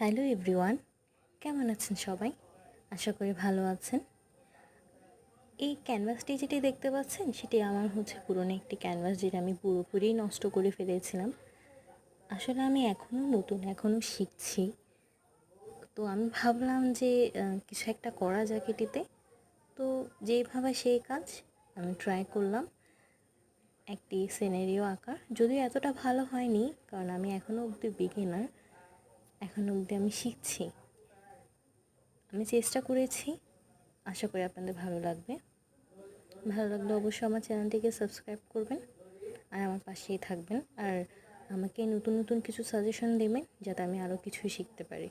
Hello everyone, কেমন আছেন সবাই? আশা করি ভালো আছেন। এই ক্যানভাসটি যেটি দেখতে পাচ্ছেন সেটি আমার পুরনো একটি ক্যানভাস, যেটা আমি পুরোপুরি নষ্ট করে ফেলেছিলাম। আসলে আমি এখনও শিখছি। তো আমি ভাবলাম যে কিছু একটা করা যাক এটিতে। তো যেইভাবে সেই কাজ আমি ট্রাই করলাম একটি সিনারিও আঁকার। যদিও এতটা ভালো হয়নি, কারণ আমি এখনও অবধি বিগিনার, এখনও অবধি আমি শিখছি। আমি চেষ্টা করেছি, আশা করি আপনাদের ভালো লাগবে। ভালো লাগলে অবশ্যই আমার চ্যানেলটিকে সাবস্ক্রাইব করবেন আর আমার পাশেই থাকবেন, আর আমাকে নতুন নতুন কিছু সাজেশন দেবেন যাতে আমি আরও কিছু শিখতে পারি।